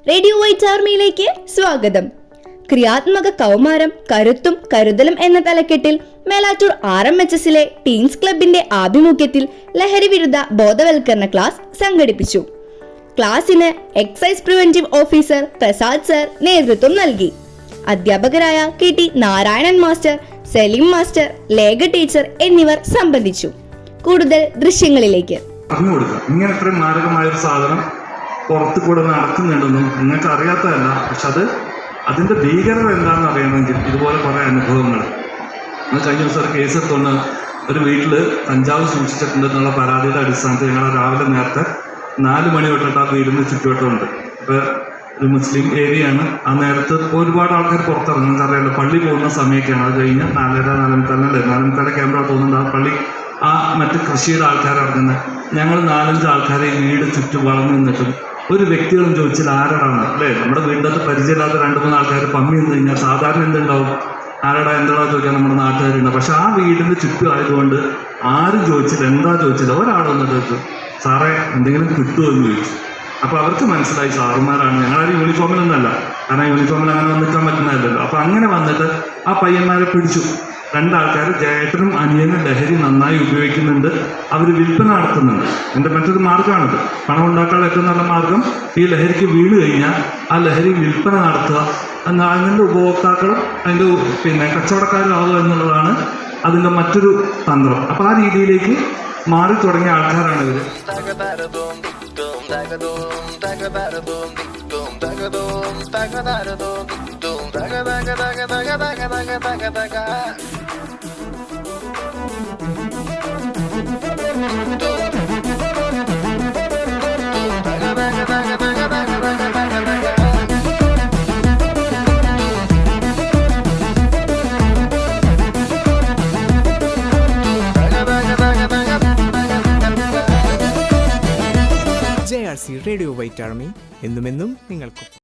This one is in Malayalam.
റേഡിയോ വൈറ്റ് ആർമിയിലേക്ക് സ്വാഗതം. ക്രിയാത്മക കൗമാരം കരുത്തും കരുതലും എന്ന തലക്കെട്ടിൽ മേലാറ്റൂർ RMHSലെ ടീൻസ് ക്ലബിന്റെ ആഭിമുഖ്യത്തിൽ ലഹരി വിരുദ്ധ ബോധവൽക്കരണ ക്ലാസ് സംഘടിപ്പിച്ചു. ക്ലാസിന് excise preventive officer Prasad sir നേതൃത്വം നൽകി. അധ്യാപകരായ KT Narayanan master, Saleem master, Lekha teacher എന്നിവർ സംബന്ധിച്ചു. കൂടുതൽ ദൃശ്യങ്ങളിലേക്ക്. ഇങ്ങനെ ഇത്രയും മാരകമായ ഒരു സാധനം പുറത്തു കൂടെ നടക്കുന്നുണ്ടെന്നും നിങ്ങൾക്ക് അറിയാത്തതല്ല. പക്ഷെ അതിന്റെ ഭീകരത എന്താണെന്ന് അറിയണമെങ്കിൽ ഇതുപോലെ കുറേ അനുഭവങ്ങൾ. കഴിഞ്ഞ ദിവസം ഒരു കേസ് എടുത്തുകൊണ്ട് ഒരു വീട്ടിൽ കഞ്ചാവ് സൂക്ഷിച്ചിട്ടുണ്ടെന്നുള്ള പരാതിയുടെ അടിസ്ഥാനത്തിൽ ഞങ്ങൾ രാവിലെ നേരത്തെ 4 മണി തൊട്ടിട്ട് ആ വീടിന് ചുറ്റുവട്ടമുണ്ട്. ഇപ്പോൾ ഒരു മുസ്ലിം ഏരിയയാണ്. ആ നേരത്ത് ഒരുപാട് ആൾക്കാർ പുറത്തിറങ്ങും. നിങ്ങൾക്ക് അറിയാമല്ലോ, പള്ളി പോകുന്ന സമയമൊക്കെയാണ്. അത് കഴിഞ്ഞ് 4:45 ക്യാമറ തോന്നുന്നുണ്ട്. ആ പള്ളി മറ്റ് കൃഷിയുടെ ആൾക്കാർ ഇറങ്ങുന്നത്. ഞങ്ങൾ 4-5 ആൾക്കാരെ ഈ വീട് ചുറ്റും വളർന്നു നിന്നിട്ടും ഒരു വ്യക്തികളും ചോദിച്ചാൽ ആരാടാണ് അല്ലേ? നമ്മുടെ വീടിൻ്റെ അകത്ത് പരിചയമില്ലാത്ത 2-3 ആൾക്കാർ പമ്മി നിന്ന് കഴിഞ്ഞാൽ സാധാരണ എന്തുണ്ടാവും? ആരാടാ എന്താ ചോദിക്കാൻ നമ്മുടെ നാട്ടുകാരുണ്ട്. പക്ഷെ ആ വീടിൻ്റെ ചുറ്റും ആയതുകൊണ്ട് ആരും ചോദിച്ചില്ല, എന്താ ചോദിച്ചില്ല. ഒരാൾ വന്നിട്ട് ചോദിച്ചു, സാറേ എന്തെങ്കിലും കിട്ടുമോ എന്ന് ചോദിച്ചു. അപ്പോൾ അവർക്ക് മനസ്സിലായി സാറുമാരാണ്. ഞങ്ങളാരും യൂണിഫോമിലൊന്നല്ല, കാരണം യൂണിഫോമിൽ അങ്ങനെ വന്നിക്കാൻ പറ്റുന്നതല്ലല്ലോ. അപ്പോൾ അങ്ങനെ വന്നിട്ട് ആ പയ്യന്മാരെ പിടിച്ചു. 2 ആൾക്കാർ, ജയേട്ടനും അനിയനും ലഹരി നന്നായി ഉപയോഗിക്കുന്നുണ്ട്. അവർ വിൽപ്പന നടത്തുന്നുണ്ട്. എൻ്റെ മറ്റൊരു മാർഗ്ഗമാണത്. പണം ഉണ്ടാക്കാനുള്ള ഏറ്റവും നല്ല മാർഗം ഈ ലഹരിക്ക് വീണ് കഴിഞ്ഞാൽ ആ ലഹരി വിൽപ്പന നടത്തുക, അതിൻ്റെ ഉപഭോക്താക്കളും അതിൻ്റെ കച്ചവടക്കാരും ആവുക എന്നുള്ളതാണ് അതിൻ്റെ മറ്റൊരു തന്ത്രം. അപ്പോൾ ആ രീതിയിലേക്ക് മാറി തുടങ്ങിയ ആൾക്കാരാണ് ഇവർ. JRC റേഡിയോ വൈറ്റ് ആർമി എന്നുമെന്നും നിങ്ങൾക്കും.